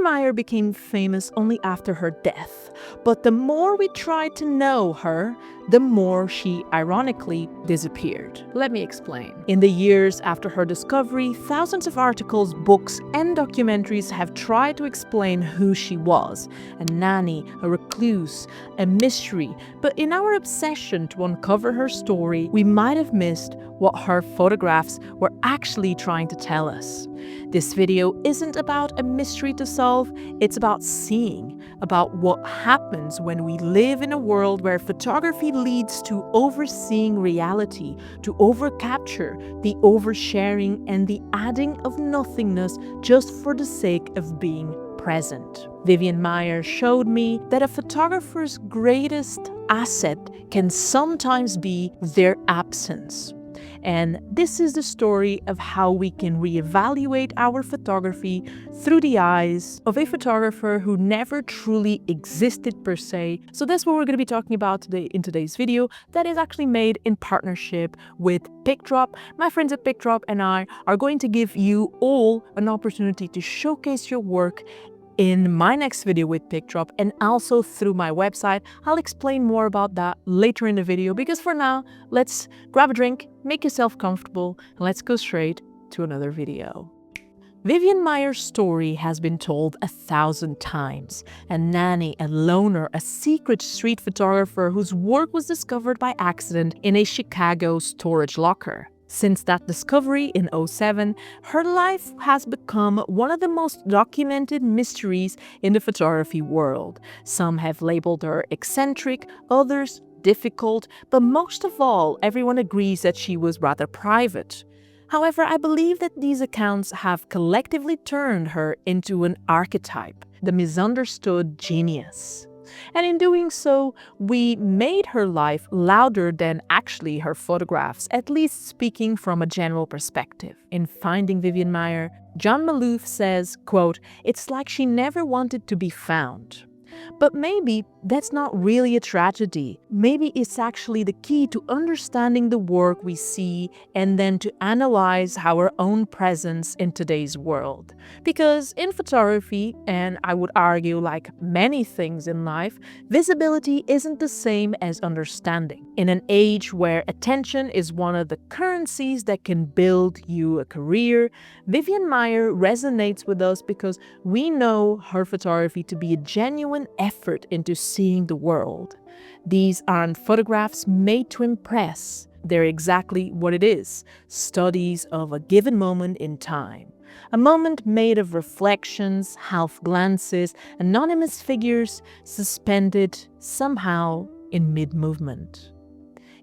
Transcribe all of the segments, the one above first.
Maier became famous only after her death, but the more we tried to know her, the more she ironically disappeared. Let me explain. In the years after her discovery, thousands of articles, books, and documentaries have tried to explain who she was: a nanny, a recluse, a mystery. But in our obsession to uncover her story, we might have missed what her photographs were actually trying to tell us. This video isn't about a mystery to solve, it's about seeing, about what happens when we live in a world where photography leads to overseeing reality, to overcapture, the oversharing, and the adding of nothingness just for the sake of being present. Vivian Maier showed me that a photographer's greatest asset can sometimes be their absence. And this is the story of how we can reevaluate our photography through the eyes of a photographer who never truly existed per se. So that's what we're going to be talking about today in today's video, that is actually made in partnership with PicDrop. My friends at PicDrop and I are going to give you all an opportunity to showcase your work in my next video with PicDrop and also through my website. I'll explain more about that later in the video, because for now, let's grab a drink, make yourself comfortable, and let's go straight to another video. Vivian Maier's story has been told 1,000 times. A nanny, a loner, a secret street photographer whose work was discovered by accident in a Chicago storage locker. Since that discovery in 2007, her life has become one of the most documented mysteries in the photography world. Some have labeled her eccentric, others difficult, but most of all, everyone agrees that she was rather private. However, I believe that these accounts have collectively turned her into an archetype, the misunderstood genius. And in doing so, we made her life louder than actually her photographs, at least speaking from a general perspective. In Finding Vivian Maier, John Maloof says, quote, "It's like she never wanted to be found." But maybe that's not really a tragedy. Maybe it's actually the key to understanding the work we see and then to analyze our own presence in today's world. Because in photography, and I would argue like many things in life, visibility isn't the same as understanding. In an age where attention is one of the currencies that can build you a career, Vivian Maier resonates with us because we know her photography to be a genuine effort into seeing the world. These aren't photographs made to impress. They're exactly what it is: studies of a given moment in time. A moment made of reflections, half glances, anonymous figures suspended somehow in mid-movement.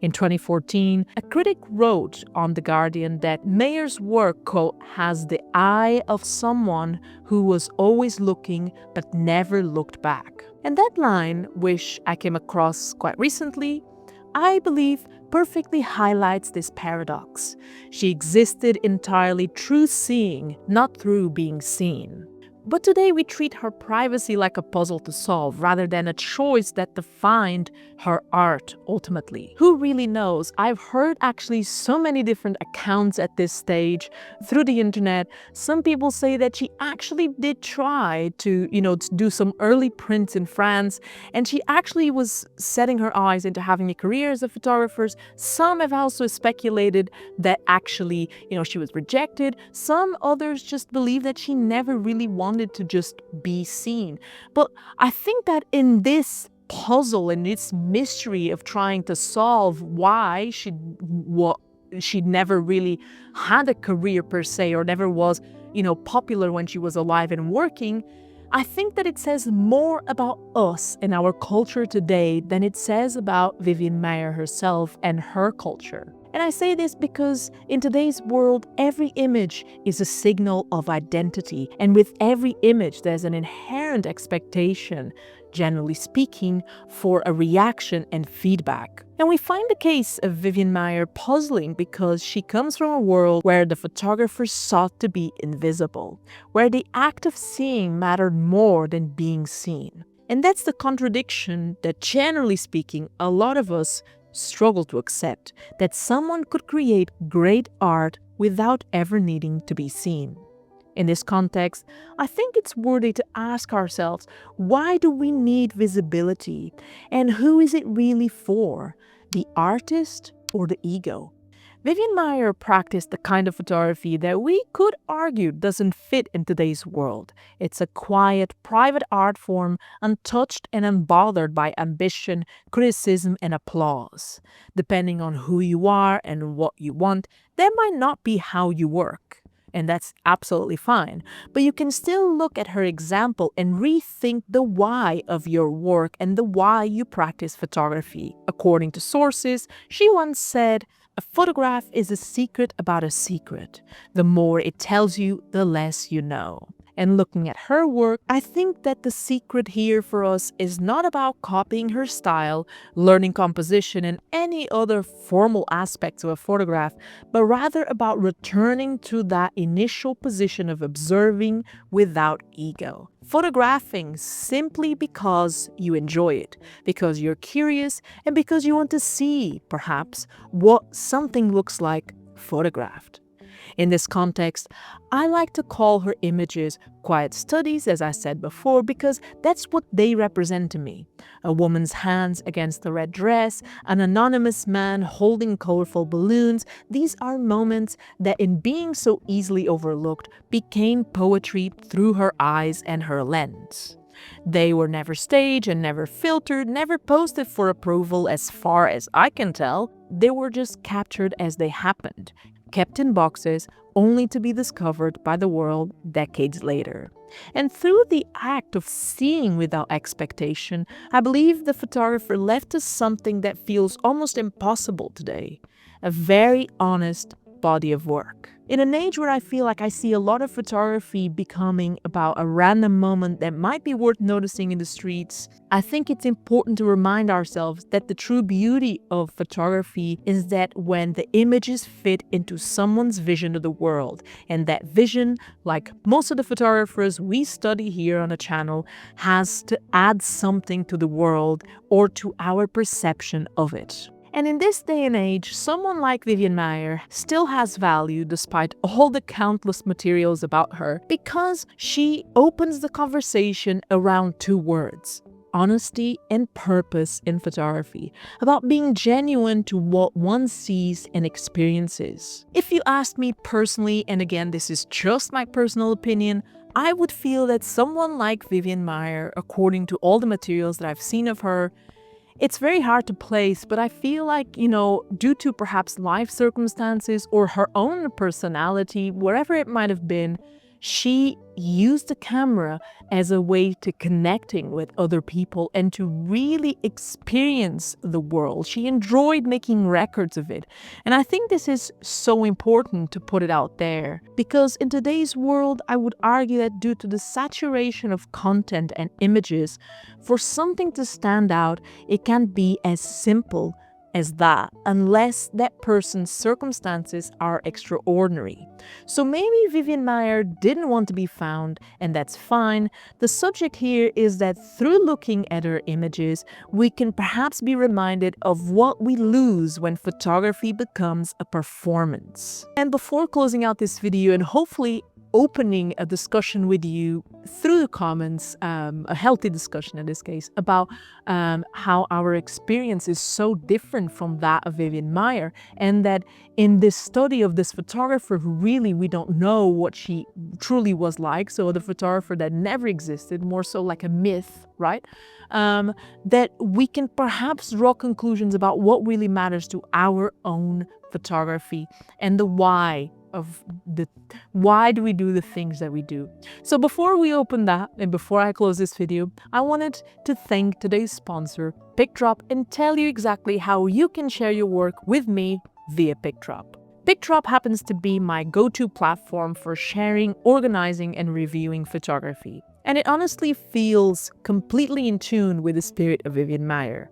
In 2014, a critic wrote on The Guardian that Maier's work, quote, "has the eye of someone who was always looking but never looked back." And that line, which I came across quite recently, I believe perfectly highlights this paradox. She existed entirely through seeing, not through being seen. But today we treat her privacy like a puzzle to solve rather than a choice that defined her art ultimately. Who really knows? I've heard actually so many different accounts at this stage through the internet. Some people say that she actually did try to do some early prints in France, and she actually was setting her eyes into having a career as a photographer. Some have also speculated that actually, she was rejected. Some others just believe that she never really wanted to just be seen. But I think that in this puzzle and its mystery of trying to solve why she never really had a career per se, or never was, popular when she was alive and working, I think that it says more about us and our culture today than it says about Vivian Maier herself and her culture. And I say this because in today's world, every image is a signal of identity. And with every image, there's an inherent expectation, generally speaking, for a reaction and feedback. And we find the case of Vivian Maier puzzling because she comes from a world where the photographer sought to be invisible, where the act of seeing mattered more than being seen. And that's the contradiction that, generally speaking, a lot of us struggle to accept, that someone could create great art without ever needing to be seen. In this context, I think it's worthy to ask ourselves, why do we need visibility? And who is it really for? The artist or the ego? Vivian Maier practiced the kind of photography that we could argue doesn't fit in today's world. It's a quiet, private art form, untouched and unbothered by ambition, criticism, and applause. Depending on who you are and what you want, that might not be how you work. And that's absolutely fine. But you can still look at her example and rethink the why of your work and the why you practice photography. According to sources, she once said, "A photograph is a secret about a secret. The more it tells you, the less you know." And looking at her work, I think that the secret here for us is not about copying her style, learning composition, and any other formal aspects of a photograph, but rather about returning to that initial position of observing without ego. Photographing simply because you enjoy it, because you're curious, and because you want to see, perhaps, what something looks like photographed. In this context, I like to call her images quiet studies, as I said before, because that's what they represent to me. A woman's hands against a red dress, an anonymous man holding colorful balloons. These are moments that, in being so easily overlooked, became poetry through her eyes and her lens. They were never staged and never filtered, never posted for approval as far as I can tell. They were just captured as they happened, kept in boxes, only to be discovered by the world decades later. And through the act of seeing without expectation, I believe the photographer left us something that feels almost impossible today: a very honest body of work. In an age where I feel like I see a lot of photography becoming about a random moment that might be worth noticing in the streets, I think it's important to remind ourselves that the true beauty of photography is that when the images fit into someone's vision of the world, and that vision, like most of the photographers we study here on the channel, has to add something to the world or to our perception of it. And in this day and age, someone like Vivian Maier still has value despite all the countless materials about her, because she opens the conversation around two words: honesty and purpose in photography, about being genuine to what one sees and experiences. If you ask me personally, and again, this is just my personal opinion, I would feel that someone like Vivian Maier, according to all the materials that I've seen of her, it's very hard to place, but I feel like, due to perhaps life circumstances or her own personality, wherever it might have been, she used the camera as a way to connecting with other people and to really experience the world. She enjoyed making records of it. And I think this is so important to put it out there, because in today's world, I would argue that due to the saturation of content and images, for something to stand out, it can't be as simple as that, unless that person's circumstances are extraordinary. So maybe Vivian Maier didn't want to be found, and that's fine. The subject here is that through looking at her images, we can perhaps be reminded of what we lose when photography becomes a performance. And before closing out this video and hopefully opening a discussion with you through the comments, a healthy discussion in this case, about how our experience is so different from that of Vivian Maier, and that in this study of this photographer who really we don't know what she truly was like, so the photographer that never existed, more so like a myth, right? That we can perhaps draw conclusions about what really matters to our own photography and the why do we do the things that we do. So before we open that, and before I close this video, I wanted to thank today's sponsor, PicDrop, and tell you exactly how you can share your work with me via PicDrop. PicDrop happens to be my go-to platform for sharing, organizing, and reviewing photography. And it honestly feels completely in tune with the spirit of Vivian Maier.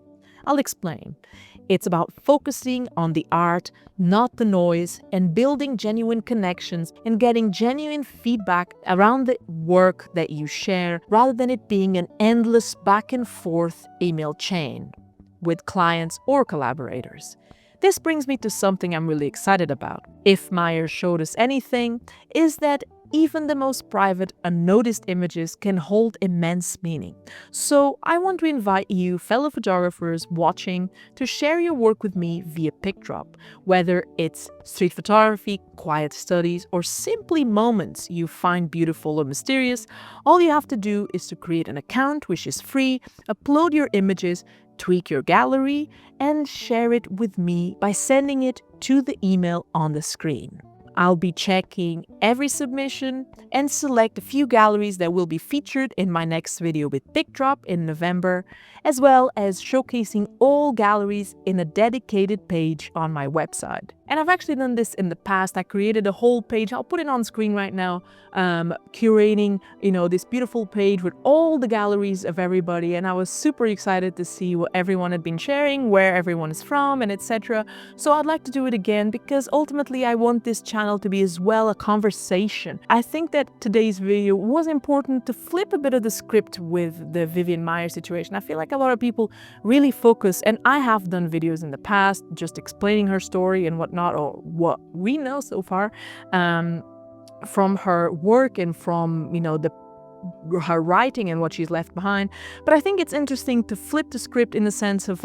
I'll explain. It's about focusing on the art, not the noise, and building genuine connections and getting genuine feedback around the work that you share, rather than it being an endless back and forth email chain with clients or collaborators. This brings me to something I'm really excited about. If Maier showed us anything, is that even the most private, unnoticed images can hold immense meaning. So I want to invite you, fellow photographers watching, to share your work with me via PicDrop, whether it's street photography, quiet studies, or simply moments you find beautiful or mysterious. All you have to do is to create an account, which is free, upload your images, tweak your gallery, and share it with me by sending it to the email on the screen. I'll be checking every submission and select a few galleries that will be featured in my next video with PicDrop in November, as well as showcasing all galleries in a dedicated page on my website. And I've actually done this in the past. I created a whole page, I'll put it on screen right now, curating, this beautiful page with all the galleries of everybody. And I was super excited to see what everyone had been sharing, where everyone is from, and etc. So I'd like to do it again because ultimately I want this channel to be as well a conversation. I think that today's video was important to flip a bit of the script with the Vivian Maier situation. I feel like a lot of people really focus, and I have done videos in the past just explaining her story and whatnot, or what we know so far from her work and from her writing and what she's left behind. But I think it's interesting to flip the script in the sense of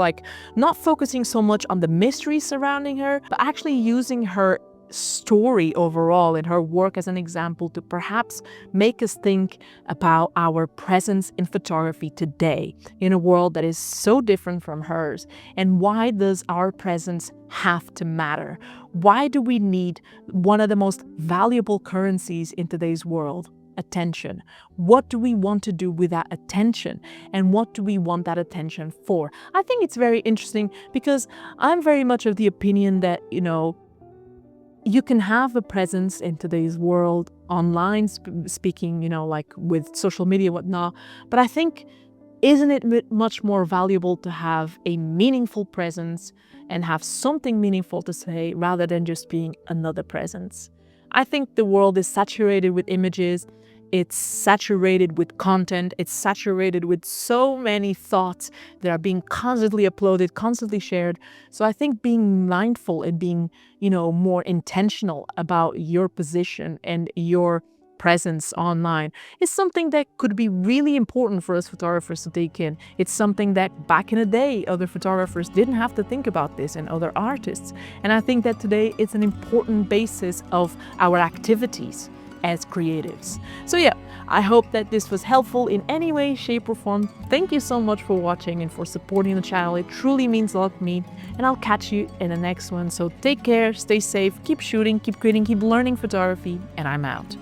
not focusing so much on the mystery surrounding her, but actually using her story overall and her work as an example to perhaps make us think about our presence in photography today in a world that is so different from hers. And why does our presence have to matter? Why do we need one of the most valuable currencies in today's world? Attention. What do we want to do with that attention? And what do we want that attention for? I think it's very interesting because I'm very much of the opinion that, you can have a presence in today's world, online speaking, with social media and whatnot. But I think, isn't it much more valuable to have a meaningful presence and have something meaningful to say rather than just being another presence? I think the world is saturated with images. It's saturated with content. It's saturated with so many thoughts that are being constantly uploaded, constantly shared. So I think being mindful and being, more intentional about your position and your presence online is something that could be really important for us photographers to take in. It's something that back in the day, other photographers didn't have to think about this, and other artists. And I think that today it's an important basis of our activities as creatives. So yeah, I hope that this was helpful in any way, shape or form. Thank you so much for watching and for supporting the channel. It truly means a lot to me, and I'll catch you in the next one. So take care, stay safe, keep shooting, keep creating, keep learning photography, and I'm out.